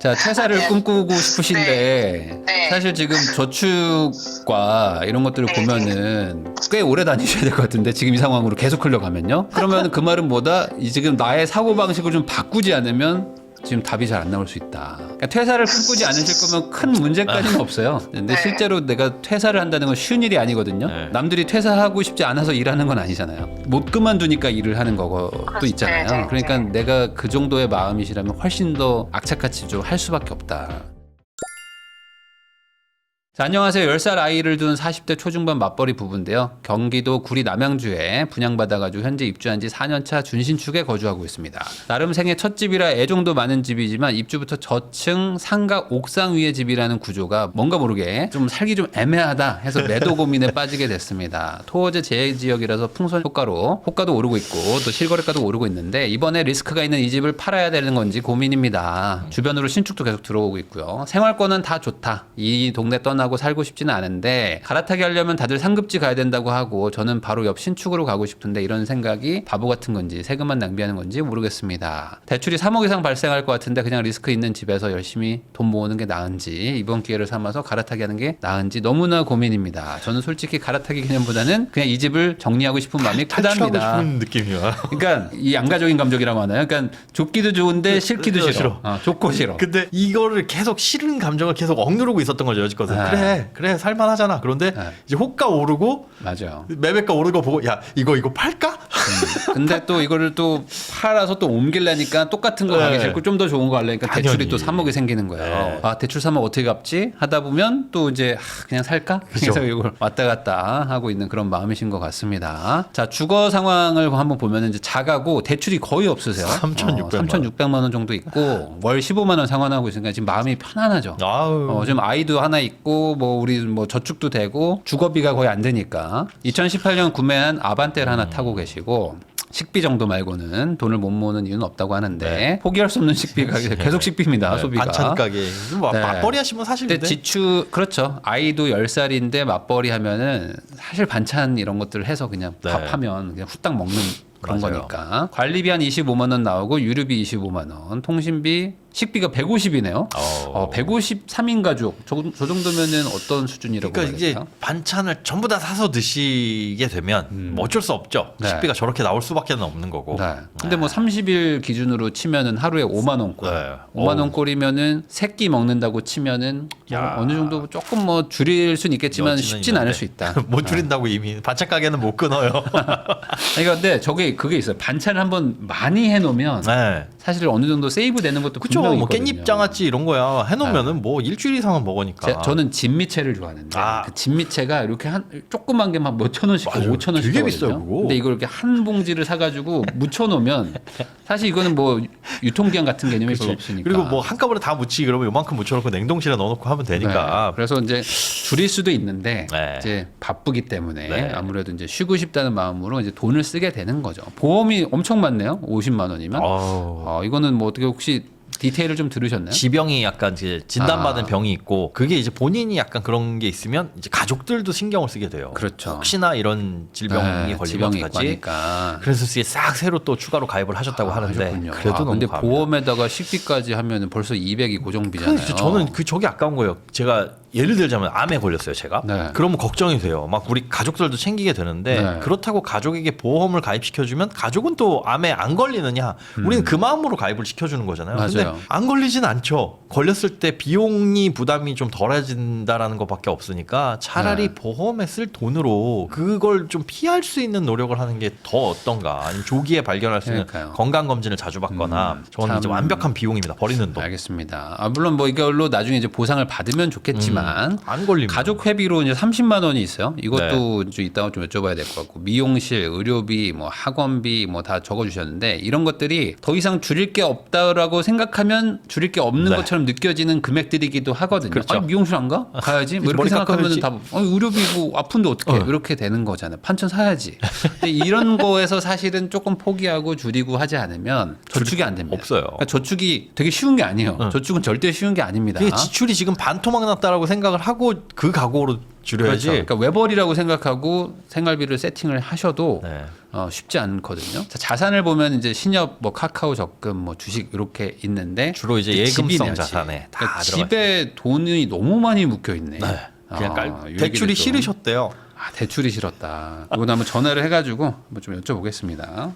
자, 퇴사를 꿈꾸고 싶으신데 네. 사실 지금 저축과 이런 것들을 네. 보면은 꽤 오래 다니셔야 될 것 같은데 지금 이 상황으로 계속 흘러가면요. 그러면 그 말은 뭐다? 이 지금 나의 사고 방식을 좀 바꾸지 않으면 지금 답이 잘 안 나올 수 있다. 그러니까 퇴사를 꿈꾸지 않으실 거면 큰 문제까지는 없어요. 근데 네. 실제로 내가 퇴사를 한다는 건 쉬운 일이 아니거든요. 네. 남들이 퇴사하고 싶지 않아서 일하는 건 아니잖아요. 못 그만두니까 일을 하는 거도 그렇죠. 있잖아요. 네, 네, 그러니까 네. 내가 그 정도의 마음이시라면 훨씬 더 악착같이 좀 할 수밖에 없다. 자, 안녕하세요. 10살 아이를 둔 40대 초중반 맞벌이 부부인데요. 경기도 구리 남양주에 분양받아가지고 현재 입주한 지 4년차 준신축에 거주하고 있습니다. 나름 생애 첫 집이라 애정도 많은 집이지만 입주부터 저층 상가 옥상 위의 집이라는 구조가 뭔가 모르게 좀 살기 좀 애매하다 해서 매도 고민에 빠지게 됐습니다. 토호제 재해지역이라서 풍선 효과로 호가도 오르고 있고 또 실거래가도 오르고 있는데 이번에 리스크가 있는 이 집을 팔아야 되는 건지 고민입니다. 주변으로 신축도 계속 들어오고 있고요. 생활권은 다 좋다. 이 동네 떠나고 살고 싶지는 않은데 갈아타기 하려면 다들 상급지 가야 된다고 하고 저는 바로 옆 신축으로 가고 싶은데 이런 생각이 바보 같은 건지 세금만 낭비하는 건지 모르겠습니다. 대출이 3억 이상 발생할 것 같은데 그냥 리스크 있는 집에서 열심히 돈 모으는 게 나은지 이번 기회를 삼아서 갈아타기 하는 게 나은지 너무나 고민입니다. 저는 솔직히 갈아타기 개념보다는 그냥 이 집을 정리하고 싶은 마음이 탈출하고 크답니다. 싶은 느낌이야. 그러니까 이 양가적인 감정이라고 하나요? 그러니까 좋기도 좋은데 싫기도 싫어. 좋고 싫어. 근데 이거를 계속 싫은 감정을 계속 억누르고 있었던 거죠 여지껏은. 그래 살만하잖아. 그런데 네. 이제 호가 오르고 맞아요. 매매가 오르고 보고 야 이거 팔까? 근데 또 이거를 또 팔아서 또 옮기려니까 똑같은 거 가기 네. 싫고 좀 더 좋은 거 하려니까 대출이 당연히. 또 3억이 생기는 거예요. 네. 아, 대출 3억 어떻게 갚지? 하다 보면 또 이제 그냥 살까? 그죠. 그래서 이걸 왔다 갔다 하고 있는 그런 마음이신 것 같습니다. 자, 주거 상황을 한번 보면은 이제 작아고 대출이 거의 없으세요. 3,600만 원 정도 있고 월 15만 원 상환하고 있으니까 지금 마음이 편안하죠. 아우. 지금 아이도 하나 있고 뭐 우리 뭐 저축도 되고 주거비가 거의 안 되니까 2018년 구매한 아반떼를 하나 타고 계시고 식비 정도 말고는 돈을 못 모으는 이유는 없다고 하는데 네. 포기할 수 없는 식비가 계속 식비입니다. 소비가. 반찬 가게. 네. 맞벌이 하시면 사실 근데 지출 그렇죠. 아이도 10살인데 맞벌이 하면은 사실 반찬 이런 것들을 해서 그냥 네. 밥하면 그냥 후딱 먹는 그런 맞아요. 거니까. 관리비 한 25만 원 나오고 유류비 25만 원, 통신비, 식비가 150이네요. 153인 가족. 저 정도면은 어떤 수준이라고 그러니까 봐야 이제 될까요? 반찬을 전부 다 사서 드시게 되면 뭐 어쩔 수 없죠. 네. 식비가 저렇게 나올 수밖에 없는 거고. 네. 근데 뭐 30일 기준으로 치면은 하루에 5만 원꼴. 네. 5만 어우. 원꼴이면은 세 끼 먹는다고 치면은 뭐 야. 어느 정도 조금 뭐 줄일 수는 있겠지만 여지는 쉽진 않을 있는데. 수 있다. 못 줄인다고 이미 반찬 가게는 못 끊어요. 아니, 근데 그게 있어요. 반찬을 한번 많이 해놓으면 네. 사실 어느 정도 세이브 되는 것도 그쵸. 분명히 뭐 있거든요. 깻잎 장아찌 이런 거야 해놓으면은 뭐 일주일 이상은 먹으니까. 저는 진미채를 좋아하는데 아. 그 진미채가 이렇게 한 조그만 게 막 몇천 원씩 맞아요. 5천 원씩 되게 하거든요. 비싸요, 그거. 근데 이걸 이렇게 한 봉지를 사가지고 묻혀놓으면 사실 이거는 뭐 유통기한 같은 개념이 별로 없으니까. 그리고 뭐 한꺼번에 다 묻히기 그러면 요만큼 묻혀놓고 냉동실에 넣어놓고 하면 되니까. 네. 그래서 이제 줄일 수도 있는데 네. 이제 바쁘기 때문에 네. 아무래도 이제 쉬고 싶다는 마음으로 이제 돈을 쓰게 되는 거죠. 보험이 엄청 많네요. 50만 원이면. 이거는 뭐 어떻게 혹시 디테일을 좀 들으셨나요? 지병이 약간 이제 진단받은 아. 병이 있고 그게 이제 본인이 약간 그런 게 있으면 이제 가족들도 신경을 쓰게 돼요. 그렇죠. 혹시나 이런 질병이 걸리면 지병이 있고 어떡하지? 하니까. 그래서 이게 싹 새로 또 추가로 가입을 하셨다고 하는데 하셨군요. 그래도 너무 근데 감사합니다. 보험에다가 식비까지 하면 벌써 200이 고정비잖아요. 그래서 저는 저게 아까운 거예요. 제가 예를 들자면 암에 걸렸어요, 제가. 네. 그러면 걱정이 돼요. 막 우리 가족들도 챙기게 되는데 네. 그렇다고 가족에게 보험을 가입시켜주면 가족은 또 암에 안 걸리느냐? 우리는 그 마음으로 가입을 시켜주는 거잖아요. 근데 맞아요. 안 걸리진 않죠. 걸렸을 때 비용이 부담이 좀 덜해진다라는 것밖에 없으니까 차라리 네. 보험에 쓸 돈으로 그걸 좀 피할 수 있는 노력을 하는 게 더 어떤가? 아니면 조기에 발견할 수 있는 그러니까요. 건강 검진을 자주 받거나 저는 참- 이제 완벽한 비용입니다. 버리는 돈. 알겠습니다. 물론 뭐 이걸로 나중에 이제 보상을 받으면 좋겠지만 안 걸리면 가족 회비로 이제 30만 원이 있어요. 이것도 좀 이따가 좀 여쭤봐야 될 것 같고 미용실, 의료비, 뭐 학원비 뭐 다 적어주셨는데 이런 것들이 더 이상 줄일 게 없다라고 생각하면 줄일 게 없는 네. 것처럼 느껴지는 금액들이기도 하거든요. 그렇죠. 아니, 미용실 안 가? 가야지. 뭐 이렇게 머리 생각하면 깎아야지. 다 의료비고 아픈데 어떻게 이렇게 되는 거잖아요. 판천 사야지. 근데 이런 거에서 사실은 조금 포기하고 줄이고 하지 않으면 저축이 안 됩니다. 없어요. 그러니까 저축이 되게 쉬운 게 아니에요. 저축은 절대 쉬운 게 아닙니다. 그게 지출이 지금 반토막 났다라고 생각을 하고 그 각오로 줄여야지. 그렇죠. 그러니까 외벌이라고 생각하고 생활비를 세팅을 하셔도 네. 쉽지 않거든요. 자, 자산을 보면 이제 신협, 뭐 카카오 적금, 뭐 주식 이렇게 있는데 주로 이제 집이네요, 예금성 집. 자산에 다 그러니까 들어가. 집에 돈이 너무 많이 묶여 있네. 네. 그냥 유익이 대출이 좀. 싫으셨대요. 아, 대출이 싫었다. 이거 한번 전화를 해가지고 한번 좀 여쭤보겠습니다.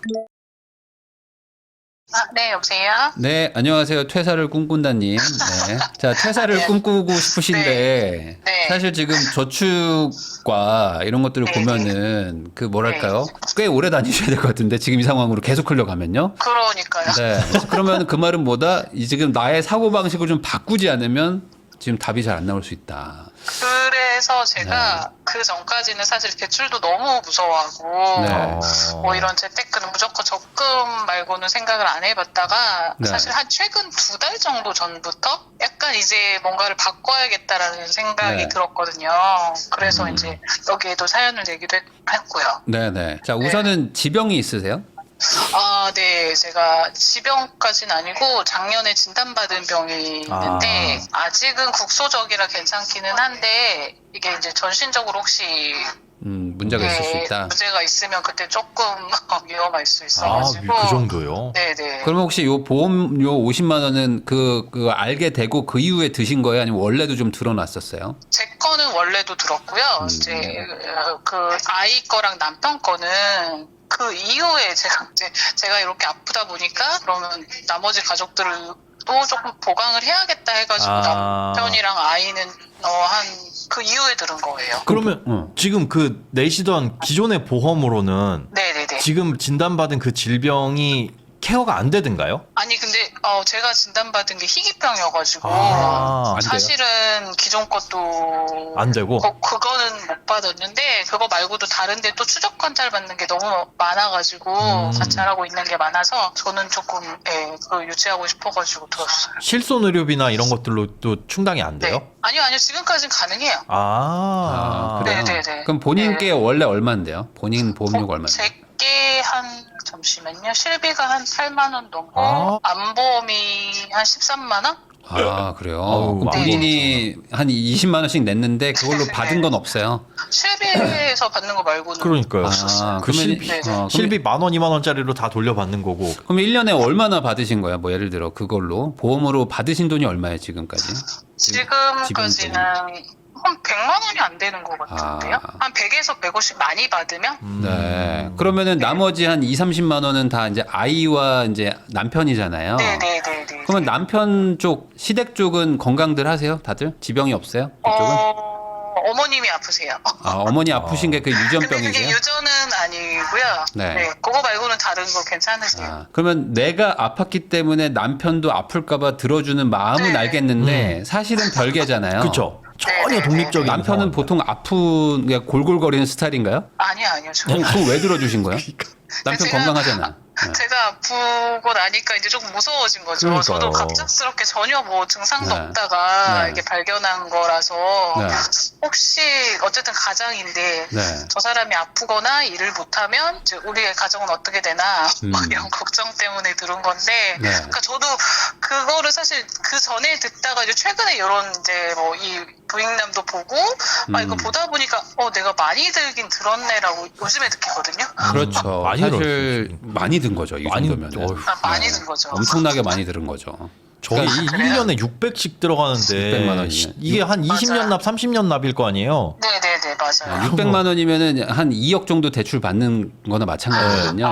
네, 여보세요? 네, 안녕하세요. 퇴사를 꿈꾼다님. 네. 자, 퇴사를 꿈꾸고 싶으신데 네. 사실 지금 저축과 이런 것들을 네. 보면은 그 뭐랄까요? 꽤 오래 다니셔야 될 것 같은데 지금 이 상황으로 계속 흘러가면요. 그러니까요. 네. 그러면 그 말은 뭐다? 이 지금 나의 사고 방식을 좀 바꾸지 않으면 지금 답이 잘 안 나올 수 있다. 그래서 제가 그 전까지는 사실 대출도 너무 무서워하고 네. 뭐 이런 재테크는 무조건 적금 말고는 생각을 안 해봤다가 네. 사실 한 최근 2달 정도 전부터 약간 이제 뭔가를 바꿔야겠다라는 생각이 네. 들었거든요. 그래서 이제 여기에도 사연을 내기도 했고요. 네네. 자, 우선은 지병이 있으세요? 아, 네. 제가 지병까지는 아니고 작년에 진단받은 병이 있는데 아직은 국소적이라 괜찮기는 한데 이게 이제 전신적으로 혹시 문제가 있을 수 있다. 문제가 있으면 그때 조금 위험할 수 있어가지고. 그 정도요? 네네. 그러면 혹시 요 보험료 50만 원은 그 알게 되고 그 이후에 드신 거예요? 아니면 원래도 좀 들어놨었어요? 제 거는 원래도 들었고요. 이제 그 아이 거랑 남편 거는 그 이후에 제가 이렇게 아프다 보니까 그러면 나머지 가족들을 또 조금 보강을 해야겠다 해가지고 남편이랑 아이는 한 그 이후에 들은 거예요. 그러면 지금 그 내시던 기존의 보험으로는 네네네. 지금 진단받은 그 질병이 케어가 안 되던가요? 아니 근데 제가 진단받은 게 희귀병이어가지고 안 돼요? 사실은 기존 것도 안 되고? 그거는 못 받았는데 그거 말고도 다른데 또 추적 관찰 받는 게 너무 많아가지고 관찰하고 있는 게 많아서 저는 조금 그거 유지하고 싶어가지고 들었어요. 실손 의료비나 이런 것들로 또 충당이 안 돼요? 네. 아니요 지금까지는 가능해요. 그래요? 네네네. 그럼 본인께 원래 얼마인데요? 본인 보험료가 얼마인데요? 제게 잠시만요. 실비가 한 8만 원 넘고 아. 암보험이 한 13만 원? 아, 그래요? 아우, 그럼 본인이 한 20만 원씩 냈는데 그걸로 받은 건 없어요? 실비에서 받는 거 말고는 그러니까요. 아, 그 그러면 네네. 실비 10,000원, 20,000원짜리로 다 돌려받는 거고. 그럼 1년에 얼마나 받으신 거야? 뭐 예를 들어 그걸로 보험으로 받으신 돈이 얼마예요, 지금까지? 지금까지는 한 100만 원이 안 되는 것 같은데요? 한 100에서 150 많이 받으면? 네. 그러면은 나머지 한 2, 30만 원은 다 이제 아이와 이제 남편이잖아요. 네네네. 그러면 남편 쪽, 시댁 쪽은 건강들 하세요? 다들? 지병이 없어요? 그쪽은? 어머님이 아프세요. 어머니 아프신 게 그 근데 그게 유전병이세요? 유전은 아니고요. 네. 그거 말고는 다른 거 괜찮으세요. 그러면 내가 아팠기 때문에 남편도 아플까봐 들어주는 마음은 네. 알겠는데 사실은 별개잖아요. 그렇죠. 전혀 네. 독립적인 남편은 상황입니다. 보통 아픈 그냥 골골거리는 스타일인가요? 아니요. 그럼 왜 들어주신 거예요? 남편 제가- 건강하잖아. 네. 제가 아프고 나니까 이제 조금 무서워진 거죠. 그러니까요. 저도 갑작스럽게 전혀 뭐 증상도 네. 없다가 네. 이게 발견한 거라서 네. 혹시 어쨌든 가장인데 네. 저 사람이 아프거나 일을 못하면 이제 우리의 가정은 어떻게 되나 막 이런 걱정 때문에 들은 건데 네. 그러니까 저도 그거를 사실 그 전에 듣다가 이제 최근에 이런 이제 뭐 이 부익남도 보고 이거 보다 보니까 내가 많이 들긴 들었네라고 요즘에 느끼거든요. 그렇죠. 많이 사실 들었어요. 많이 든 거죠. 이 많이 정도면. 어휴. 많이 든 거죠. 엄청나게 많이 들은 거죠. 저희 그러니까 1년에 600씩 들어가는데 600만 원이면. 이게 한 20년 납, 30년 납일 거 아니에요? 네네네 맞아요. 600만 원이면은 한 2억 정도 대출 받는 거나 마찬가지거든요.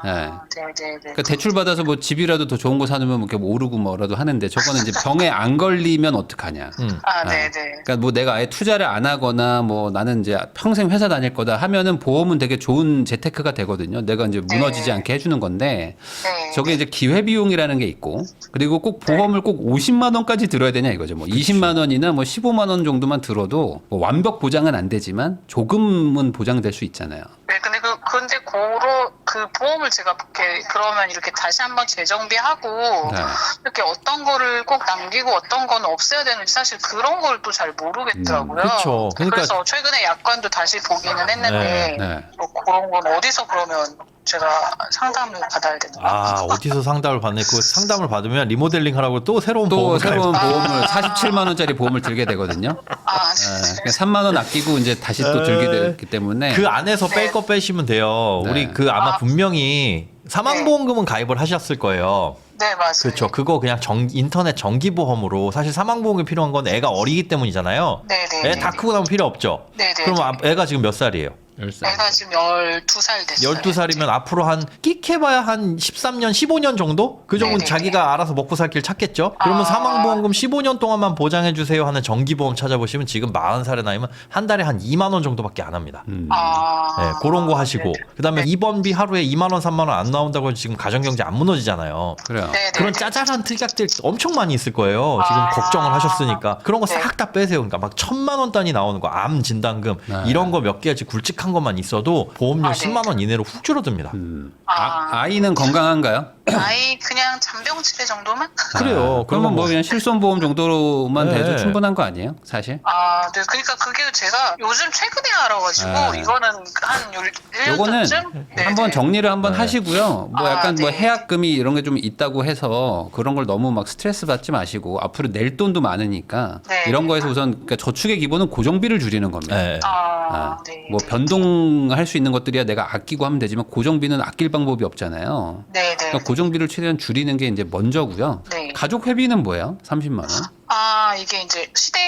네. 네네네. 그러니까 대출 받아서 뭐 집이라도 더 좋은 거 사놓으면 이렇게 뭐 오르고 뭐라도 하는데 저거는 이제 병에 안 걸리면 어떡하냐. 네네. 그러니까 뭐 내가 아예 투자를 안 하거나 뭐 나는 이제 평생 회사 다닐 거다 하면은 보험은 되게 좋은 재테크가 되거든요. 내가 이제 무너지지 않게 해주는 건데 네. 저게 이제 기회비용이라는 게 있고 그리고 꼭 보험을 꼭 50만 원까지 들어야 되냐 이거죠. 뭐 20만 원이나 뭐 15만 원 정도만 들어도 뭐 완벽 보장은 안 되지만 조금은 보장될 수 있잖아요. 네, 근데 그 보험을 제가 이렇게 그러면 이렇게 다시 한번 재정비하고 네. 이렇게 어떤 거를 꼭 남기고 어떤 거는 없애야 되는지 사실 그런 걸 또 잘 모르겠더라고요. 그쵸. 그러니까- 그래서 최근에 약관도 다시 보기는 했는데 네. 뭐 그런 건 어디서 그러면 제가 상담을 받아야 되나? 아, 어디서 상담을 받네. 그 상담을 받으면 리모델링 하라고 또 새로운 또 보험을 새로운 가입- 보험을 47만 원짜리 보험을 들게 되거든요. 아, 네. 3만 원 아끼고 이제 다시 또 들게 되기 때문에 그 안에서 뺄 네. 거 빼시면 돼요. 네. 우리 그 아마 아. 분명히 사망보험금은 가입을 하셨을 거예요. 네, 맞아요. 그렇죠. 그거 그냥 인터넷 정기보험으로 사실 사망보험이 필요한 건 애가 어리기 때문이잖아요. 네네. 애 다 크고 나면 필요 없죠. 네네. 그럼 애가 지금 몇 살이에요? 10살. 애가 지금 12살 됐어요. 12살이면 앞으로 한 끽해봐야 한 13년, 15년 정도? 그 정도는 네네. 자기가 알아서 먹고 살 길 찾겠죠? 그러면 아. 사망보험금 15년 동안만 보장해주세요 하는 정기보험 찾아보시면 지금 40살의 나이면 한 달에 한 2만 원 정도밖에 안 합니다. 아. 네, 그런 거 하시고. 네네. 그다음에 입원비 하루에 2만 원, 3만 원 안 나온다고 해서 지금 가정경제 안 무너지잖아요. 그래요. 네네. 그런 짜잘한 특약들 엄청 많이 있을 거예요. 지금 아. 걱정을 하셨으니까. 그런 거 네. 싹 다 빼세요. 그러니까 막 1,000만 원 단위 나오는 거, 암 진단금 네. 이런 거 몇 개씩 굵직한 것만 있어도 보험료 아, 네. 10만 원 이내로 훅 줄어듭니다. 아이는 건강한가요? 아이 그냥 잔병치레 정도만? 그래요. 그러면 뭐 뭐- 그냥 실손보험 정도로만 네. 돼도 충분한 거 아니에요? 사실? 아, 네. 그러니까 그게 제가 요즘 최근에 알아가지고 네. 이거는 한 1년 요거는 전쯤? 네, 한번 네. 정리를 한번 네. 하시고요. 뭐 아, 약간 뭐 네. 해약금이 이런 게 좀 있다고 해서 그런 걸 너무 막 스트레스 받지 마시고 앞으로 낼 돈도 많으니까 네. 이런 거에서 우선 그러니까 저축의 기본은 고정비를 줄이는 겁니다. 네. 아, 네. 뭐 변동할 수 있는 것들이야 내가 아끼고 하면 되지만 고정비는 아낄 방법이 없잖아요. 네, 네. 그러니까 고정비를 최대한 줄이는 게 이제 먼저고요. 네. 가족 회비는 뭐예요? 30만 원. 아, 이게 이제 시댁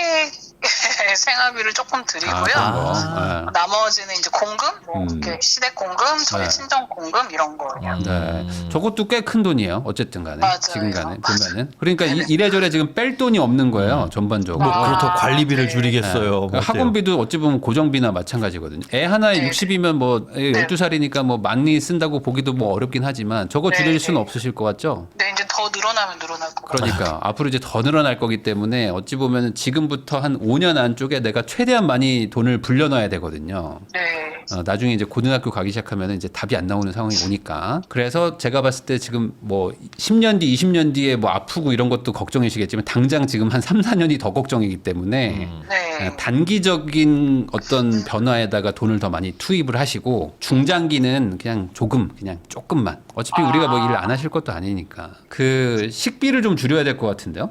생활비를 조금 드리고요. 그런 거. 아. 네. 나머지는 이제 공금, 뭐 이렇게 시댁 공금, 저희 네. 친정 공금 이런 거 그냥. 네. 저것도 꽤 큰 돈이에요. 어쨌든 간에. 맞아요. 지금 간에 보면은. 그러니까 네네. 이래저래 지금 뺄 돈이 없는 거예요. 전반적으로. 뭐 그렇다고 관리비를 네. 줄이겠어요. 뭐 그러니까 어때요? 학원비도 어찌 보면 고정비나 마찬가지거든요. 애 하나에 네. 60이면 뭐 12살이니까 뭐 많이 쓴다고 보기도 뭐 어렵긴 하지만 저거 줄일 네, 수는 네. 없으실 것 같죠? 네, 이제 더 늘어나면 늘어날 거 같아요. 그러니까 앞으로 이제 더 늘어날 거기 때문에 어찌 보면 지금부터 한 5년 안쪽에 내가 최대한 많이 돈을 불려놔야 되거든요. 네. 나중에 이제 고등학교 가기 시작하면 이제 답이 안 나오는 상황이 오니까. 그래서 제가 봤을 때 지금 뭐 10년 뒤, 20년 뒤에 뭐 아프고 이런 것도 걱정이시겠지만 당장 지금 한 3, 4년이 더 걱정이기 때문에 네. 단기적인 어떤 변화에다가 돈을 더 많이 투입을 하시고 중장기는 그냥 조금만. 어차피 우리가 뭐 일 안 하실 것도 아니니까. 그 식비를 좀 줄여야 될 것 같은데요?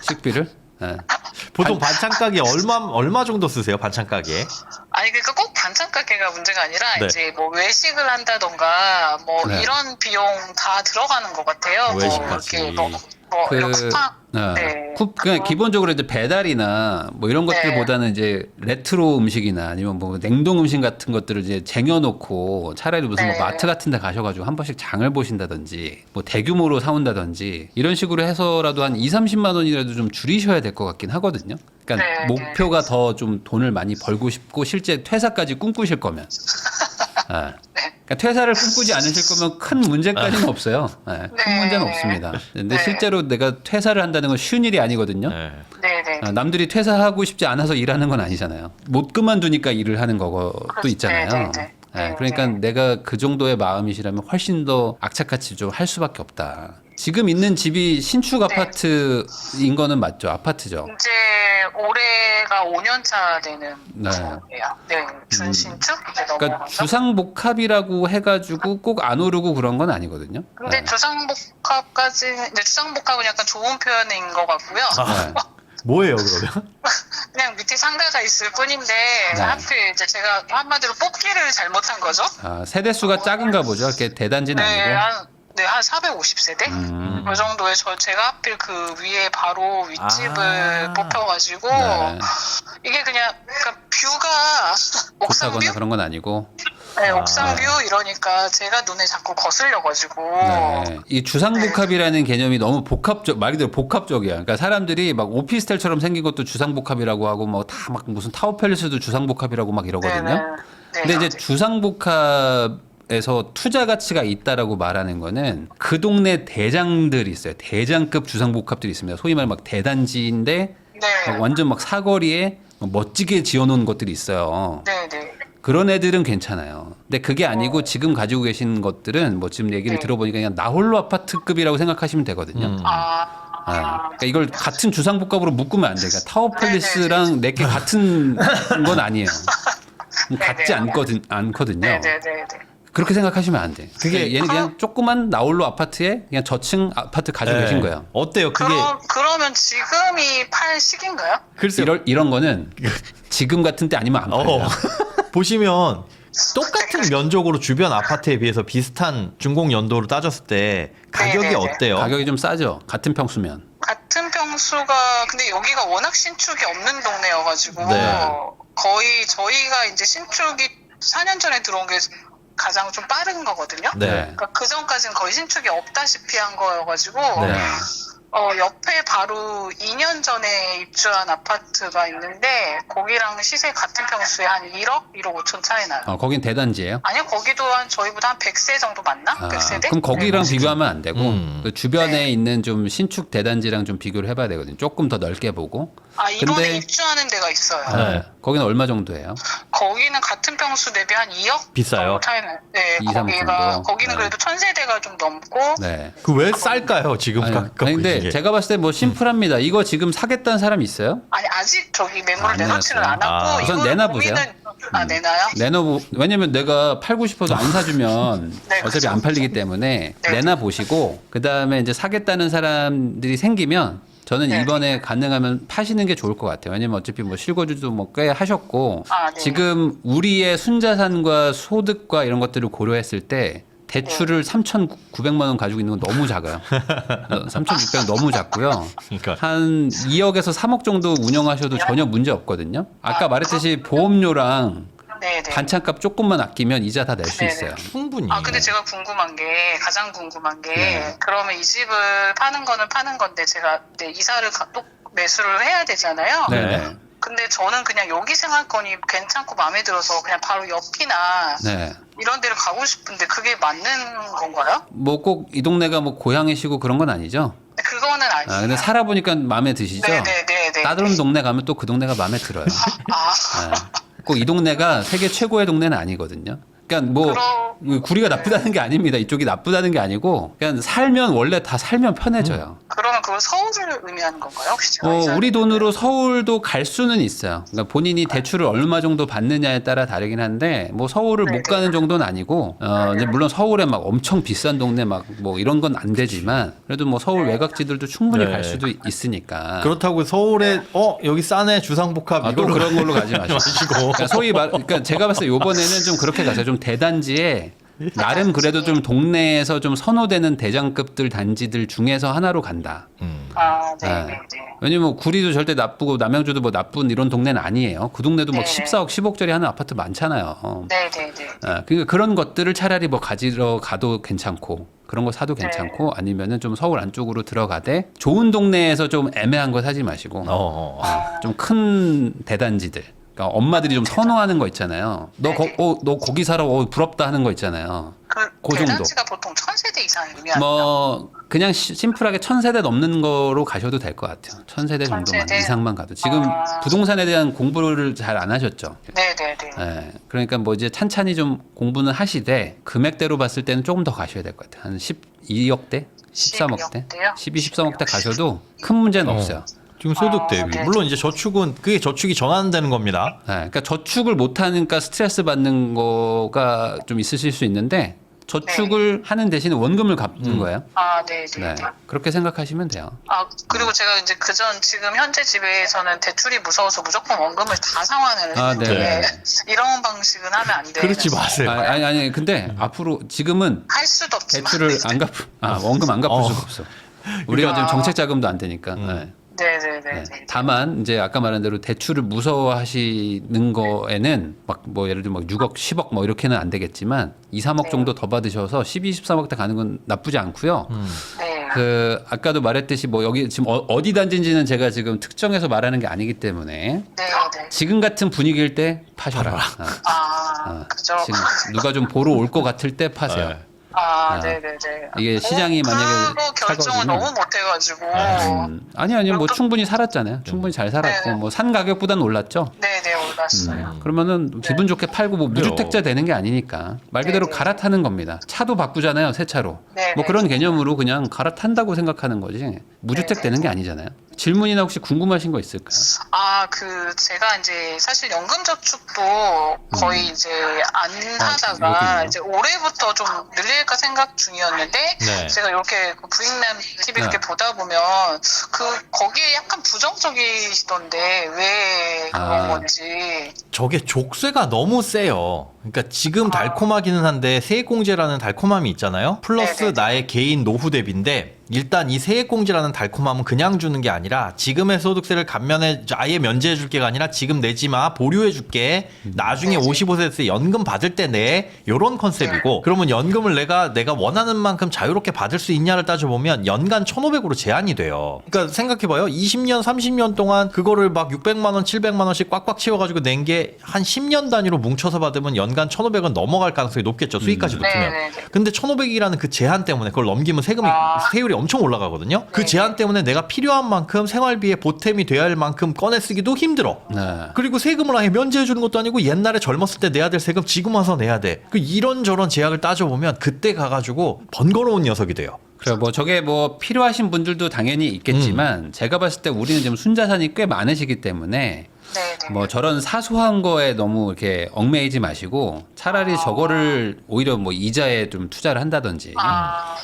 식비를? 네. 보통 반찬 가게 얼마 정도 쓰세요? 반찬 가게? 아니 그러니까 꼭 반찬 가게가 문제가 아니라 네. 이제 뭐 외식을 한다던가 뭐 네. 이런 비용 다 들어가는 것 같아요. 외식까지. 뭐 이렇게 뭐 이런 쿠팡 네. 그냥 기본적으로 이제 배달이나 뭐 이런 네. 것들보다는 이제 레트로 음식이나 아니면 뭐 냉동 음식 같은 것들을 이제 쟁여놓고 차라리 무슨 네. 뭐 마트 같은 데 가셔가지고 한 번씩 장을 보신다든지 뭐 대규모로 사온다든지 이런 식으로 해서라도 한 2, 30만 원이라도 좀 줄이셔야 될 것 같긴 하거든요. 그러니까 네, 목표가 더 좀 돈을 많이 벌고 싶고 실제 퇴사까지 꿈꾸실 거면. 네. 그러니까 퇴사를 꿈꾸지 않으실 거면 큰 문제까지는 없어요. 네, 큰 네. 문제는 없습니다. 근데 네. 실제로 내가 퇴사를 한다는 건 쉬운 일이 아니거든요. 네. 네네. 남들이 퇴사하고 싶지 않아서 일하는 건 아니잖아요. 못 그만두니까 일을 하는 거도 그렇죠. 있잖아요. 네. 그러니까 내가 그 정도의 마음이시라면 훨씬 더 악착같이 좀 할 수밖에 없다. 지금 있는 집이 신축 네. 아파트인 거는 맞죠? 아파트죠. 이제 올해가 5년 차 되는 네. 거예요. 네. 준신축 이제 그러니까 넘어가서. 주상복합이라고 해가지고 꼭 안 오르고 그런 건 아니거든요. 근데 네. 주상복합까지 이제 주상복합은 약간 좋은 표현인 것 같고요. 네. 뭐예요 그러면? 그냥 밑에 상가가 있을 뿐인데 네. 하필 이제 제가 한마디로 뽑기를 잘못한 거죠. 세대 수가 작은가 보죠. 이렇게 대단지는 네, 아니고. 한 450세대? 그 정도에 제가 하필 그 위에 바로 윗집을 뽑혀가지고 네. 이게 그냥 그러니까 뷰가 옥상 좋다거나 뷰? 그런 건 아니고. 네, 옥상 뷰 이러니까 제가 눈에 자꾸 거슬려가지고 네. 이 주상복합이라는 개념이 너무 말 그대로 복합적이야. 그러니까 사람들이 막 오피스텔처럼 생긴 것도 주상복합이라고 하고 뭐 다 막 무슨 타워팰리스도 주상복합이라고 막 이러거든요. 네네. 근데 이제 주상복합에서 투자 가치가 있다라고 말하는 거는 그 동네 대장들이 있어요. 대장급 주상복합들이 있습니다. 소위 말해 막 대단지인데 네. 막 완전 막 사거리에 멋지게 지어놓은 것들이 있어요. 네네. 그런 애들은 괜찮아요. 근데 그게 아니고 지금 가지고 계신 것들은 뭐 지금 얘기를 네. 들어보니까 그냥 나홀로 아파트급이라고 생각하시면 되거든요. 그러니까 이걸 같은 주상복합으로 묶으면 안 돼요. 그러니까 타워팰리스랑 내게 같은 건 아니에요. 같지 않거든요. 네네네네. 그렇게 생각하시면 안 돼. 그게 얘는 그냥 조그만 나홀로 아파트에 그냥 저층 아파트 가지고 네. 계신 거예요. 어때요? 그게 그러면 지금이 팔 시기인가요? 글쎄요. 이런 거는 지금 같은 때 아니면 안 팔려요. 보시면 똑같은 면적으로 주변 아파트에 비해서 비슷한 준공 연도로 따졌을 때 가격이 네네네. 어때요? 가격이 좀 싸죠. 같은 평수면. 같은 평수가 근데 여기가 워낙 신축이 없는 동네여가지고 네. 거의 저희가 이제 신축이 4년 전에 들어온 게 가장 좀 빠른 거거든요. 네. 그러니까 그 전까지는 거의 신축이 없다시피 한 거여가지고 네. 옆에 바로 2년 전에 입주한 아파트가 있는데 거기랑 시세 같은 평수에 한 1억? 1억 5천 차이 나요. 거긴 대단지예요. 아니요, 거기도 한 저희보다 한 100세 정도 맞나? 100세대? 그럼 거기랑 비교하면 안 되고 그 주변에 네. 있는 좀 신축 대단지랑 좀 비교를 해봐야 되거든요. 조금 더 넓게 보고. 이번에 근데- 입주하는 데가 있어요. 네. 거기는 얼마 정도예요? 거기는 같은 평수 대비 한 2억 비싸요? 정도 차이나요. 네, 2, 3억 정도? 거기는 네. 그래도 1000세대가 좀 넘고 네. 그 왜 쌀까요? 지금 아니, 가격 근데 이게? 제가 봤을 때 뭐 심플합니다. 이거 지금 사겠다는 사람 있어요? 아니 아직 저기 매물을 안 내놓지는 내놨어요. 않았고 우선 이거를 내놔보세요. 내놔요? 왜냐면 내가 팔고 싶어도 안 사주면 네, 어차피 그렇죠. 안 팔리기 때문에 네. 내놔 보시고 그 다음에 이제 사겠다는 사람들이 생기면 저는 네. 이번에 가능하면 파시는 게 좋을 것 같아요. 왜냐면 어차피 뭐 실거주도 뭐 꽤 하셨고 네. 지금 우리의 순자산과 소득과 이런 것들을 고려했을 때 대출을 3,900만 원 가지고 있는 건 너무 작아요. 3,600원 너무 작고요. 그러니까 한 2억에서 3억 정도 운영하셔도 전혀 문제 없거든요. 아까 말했듯이 보험료랑 네네. 반찬값 조금만 아끼면 이자 다 낼 수 네네. 있어요. 충분히. 근데 제가 궁금한 게 가장 궁금한 게 네. 그러면 이 집을 파는 거는 파는 건데 제가 이사를 또 매수를 해야 되잖아요. 네. 근데 저는 그냥 여기 생활권이 괜찮고 마음에 들어서 그냥 바로 옆이나 네. 이런 데를 가고 싶은데 그게 맞는 건가요? 뭐 꼭 이 동네가 뭐 고향이시고 그런 건 아니죠? 그거는 아니에요. 근데 살아보니까 마음에 드시죠? 네네네네. 다른 동네 가면 또 그 동네가 마음에 들어요. 아, 꼭 이 동네가 세계 최고의 동네는 아니거든요. 그러니까 뭐 구리가 나쁘다는 게 아닙니다. 이쪽이 나쁘다는 게 아니고 그냥 살면 원래 다 살면 편해져요. 그러면 그걸 서울을 의미하는 건가요? 혹시 제가 이사를 우리 돈으로 서울도 갈 수는 있어요. 그러니까 본인이 대출을 얼마 정도 받느냐에 따라 다르긴 한데 뭐 서울을 못 가는 정도는 아니고 이제 물론 서울에 막 엄청 비싼 동네 막 뭐 이런 건 안 되지만 그래도 뭐 서울 외곽지들도 충분히 네. 갈 수도 있으니까. 그렇다고 서울에 여기 싸네 주상복합 또 이걸로 그런 걸로 가지 마시고. 그러니까 소위 그러니까 제가 봤을 때 이번에는 좀 그렇게 가세요. 좀 대단지에 나름 그래도 좀 동네에서 좀 선호되는 대장급들 단지들 중에서 하나로 간다. 네네네. 왜냐면 구리도 절대 나쁘고 남양주도 뭐 나쁜 이런 동네는 아니에요. 그 동네도 막 네네. 14억, 10억짜리 하는 아파트 많잖아요. 네네네. 그러니까 그런 것들을 차라리 뭐 가지러 가도 괜찮고 그런 거 사도 괜찮고 아니면은 좀 서울 안쪽으로 들어가되 좋은 동네에서 좀 애매한 거 사지 마시고 좀 큰 대단지들. 그러니까 엄마들이 좀 선호하는 거 있잖아요. 너 거기 살아, 부럽다 하는 거 있잖아요. 그 정도. 대단지가 보통 1000세대 이상 의미하나요? 뭐 그냥 심플하게 1000세대 넘는 거로 가셔도 될 것 같아요. 1000세대 정도만 1000세대? 이상만 가도 지금 부동산에 대한 공부를 잘 안 하셨죠. 네네네. 네, 그러니까 뭐 이제 찬찬히 좀 공부는 하시되 금액대로 봤을 때는 조금 더 가셔야 될 것 같아요. 한 12억대, 13억대, 12억대요? 12, 13억대 가셔도 큰 문제는 없어요. 지금 소득 대비. 네. 물론 이제 저축은 그게 저축이 전환되는 겁니다. 네, 그러니까 저축을 못하니까 스트레스 받는 거가 좀 있으실 수 있는데 저축을 하는 대신에 원금을 갚는 거예요. 네네네. 네, 그렇게 생각하시면 돼요. 그리고 제가 이제 지금 현재 집에서는 대출이 무서워서 무조건 원금을 다 상환을 했는데 이런 방식은 하면 안 돼요. 그렇지 마세요. 아니, 근데 앞으로 지금은 할 수도 없지만. 대출을 안 원금 안 갚을 수가 없어. 우리가 지금 정책 자금도 안 되니까. 네. 네네네. 다만 이제 아까 말한 대로 대출을 무서워하시는 거에는 막 뭐 예를 들면 막 6억, 10억 뭐 이렇게는 안 되겠지만 2, 3억 정도 더 받으셔서 12, 13억 대 가는 건 나쁘지 않고요. 네. 그 아까도 말했듯이 뭐 여기 지금 어디 단지인지는 제가 지금 특정해서 말하는 게 아니기 때문에 네네. 지금 같은 분위기일 때 파셔라. 그죠. 지금 누가 좀 보러 올 것 같을 때 파세요. 네네네. 이게 시장이 만약에 그거 결정을 차가워지면- 너무 못해가지고. 아니요, 뭐 충분히 살았잖아요. 충분히 잘 살았고 네. 뭐 산 가격보다는 올랐죠. 네네, 올랐어요. 알았어요. 그러면은 기분 좋게 팔고 뭐 그래요. 무주택자 되는 게 아니니까 말 그대로 네네. 갈아타는 겁니다. 차도 바꾸잖아요, 새 차로. 네네. 뭐 그런 개념으로 그냥 갈아탄다고 생각하는 거지 무주택 네네. 되는 게 아니잖아요. 질문이나 혹시 궁금하신 거 있을까요? 제가 이제 사실 연금저축도 거의 이제 안 하다가 이것도요? 이제 올해부터 좀 늘릴까 생각 중이었는데 네. 제가 이렇게 그 부익남 TV 이렇게 네. 보다 보면 거기에 약간 부정적이시던데 왜 그런 아. 건지. 저게 족쇄가 너무 세요. 그러니까 지금 달콤하기는 한데 세액공제라는 달콤함이 있잖아요. 플러스 네네. 나의 개인 노후 대비인데 일단 이 세액공제라는 달콤함은 그냥 주는 게 아니라 지금의 소득세를 감면해 아예 면제해 줄 게가 아니라 지금 내지 마 보류해 줄게. 나중에 네네. 55세 됐을 때 연금 받을 때 내 요런 컨셉이고 그러면 연금을 내가 원하는 만큼 자유롭게 받을 수 있냐를 따져보면 연간 1,500으로 제한이 돼요. 그러니까 생각해봐요. 20년 30년 동안 그거를 막 600만 원 700만 원씩 꽉꽉 채워가지고 낸 게 한 10년 단위로 뭉쳐서 받으면 연간 1,500원 넘어갈 가능성이 높겠죠. 수익까지 높으면. 네네네. 근데 1,500이라는 그 제한 때문에 그걸 넘기면 세율이 엄청 올라가거든요. 그 네. 제한 때문에 내가 필요한 만큼 생활비에 보탬이 돼야 할 만큼 꺼내 쓰기도 힘들어. 네. 그리고 세금을 아예 면제해 주는 것도 아니고 옛날에 젊었을 때 내야 될 세금 지금 와서 내야 돼. 그 이런저런 제약을 따져보면 그때 가가지고 번거로운 녀석이 돼요. 그래 뭐 저게 뭐 필요하신 분들도 당연히 있겠지만 제가 봤을 때 우리는 지금 순자산이 꽤 많으시기 때문에 네네. 뭐 저런 사소한 거에 너무 이렇게 얽매이지 마시고 차라리 저거를 오히려 뭐 이자에 좀 투자를 한다든지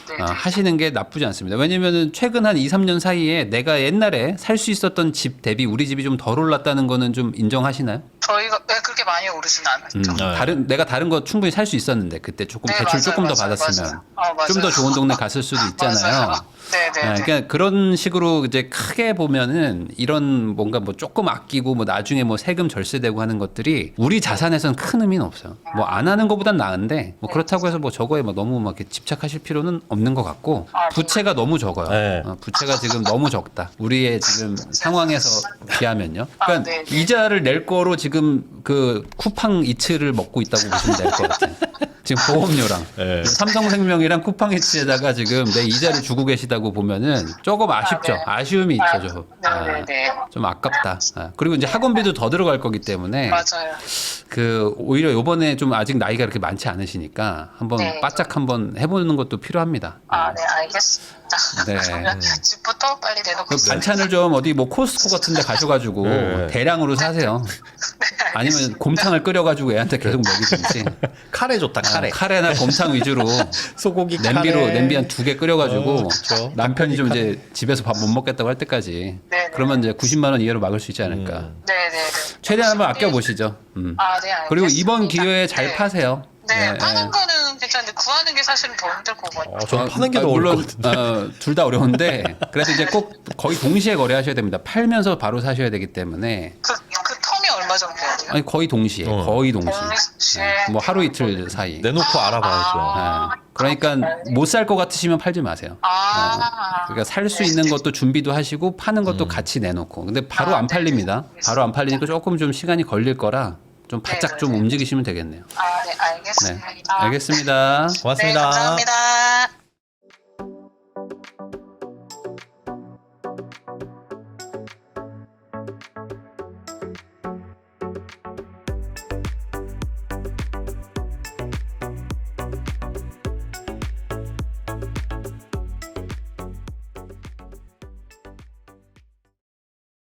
네네. 하시는 게 나쁘지 않습니다. 왜냐면은 최근 한 2, 3년 사이에 내가 옛날에 살 수 있었던 집 대비 우리 집이 좀 덜 올랐다는 거는 좀 인정하시나요? 저희가 그렇게 많이 오르진 않았죠. 네. 내가 다른 거 충분히 살 수 있었는데 그때 조금 네, 대출 맞아요, 조금 더 맞아요, 받았으면 맞아요. 좀 더 좋은 동네 갔을 수도 있잖아요. 네네. 그러니까 그런 식으로 이제 크게 보면은 이런 뭔가 뭐 조금 아끼고 뭐 나중에 뭐 세금 절세되고 하는 것들이 우리 자산에서는 큰 의미는 없어요. 뭐 안 하는 것보단 나은데 뭐 그렇다고 해서 뭐 저거에 뭐 너무 막 이렇게 집착하실 필요는 없는 것 같고 부채가 너무 적어요. 네. 부채가 지금 너무 적다. 우리의 지금 상황에서 비하면요. 그러니까 네. 이자를 낼 거로 지금 그 쿠팡 이츠를 먹고 있다고 보시면 될 것 같아요. 지금 보험료랑 네. 삼성생명이랑 쿠팡이츠에다가 지금 내 이자를 주고 계시다고 보면은 조금 아쉽죠. 네. 아쉬움이 있죠. 네네네. 좀 아깝다. 그리고 이제 학원비도 더 들어갈 거기 때문에 맞아요. 그 오히려 요번에 좀 아직 나이가 그렇게 많지 않으시니까 한번 네. 바짝 한번 해보는 것도 필요합니다. 네, 알겠습니다. 네. 그러면 집부터 빨리 내놓고 그 있어요. 반찬을 좀 어디 뭐 코스코 같은 데 가셔가지고 네. 대량으로 사세요. 아니면 곰탕을 끓여가지고 애한테 계속 먹이든지. 카레 좋다 카레. 카레나 곰탕 위주로 소고기 냄비로 카레. 냄비 한 2개 끓여가지고 그쵸. 남편이 좀 이제 집에서 밥 못 먹겠다고 할 때까지 네네. 그러면 이제 90만 원 이하로 막을 수 있지 않을까. 네네네. 최대한 한번 아껴 보시죠. 네, 알겠습니다. 그리고 이번 기회에 잘 파세요. 네, 파는 거는 괜찮은데 구하는 게 사실은 더 힘들 거거든요. 전 파는 게 더 어려울 물론 것 같은데. 둘 다 어려운데 그래도 이제 꼭 거의 동시에 거래하셔야 됩니다. 팔면서 바로 사셔야 되기 때문에 그 텀이 얼마 정도 돼야 돼요? 아니 거의 동시에 어. 동시에. 뭐 하루 이틀 사이. 내놓고 알아봐야죠. 그러니까 못 살 것 같으시면 팔지 마세요. 그러니까 살 수 있는 것도 준비도 하시고 파는 것도 같이 내놓고. 근데 바로 안 팔립니다. 바로 안 팔리니까 조금 좀 시간이 걸릴 거라 좀 바짝 좀 움직이시면 되겠네요. 네, 알겠습니다. 네, 알겠습니다. 고맙습니다. 네, 감사합니다.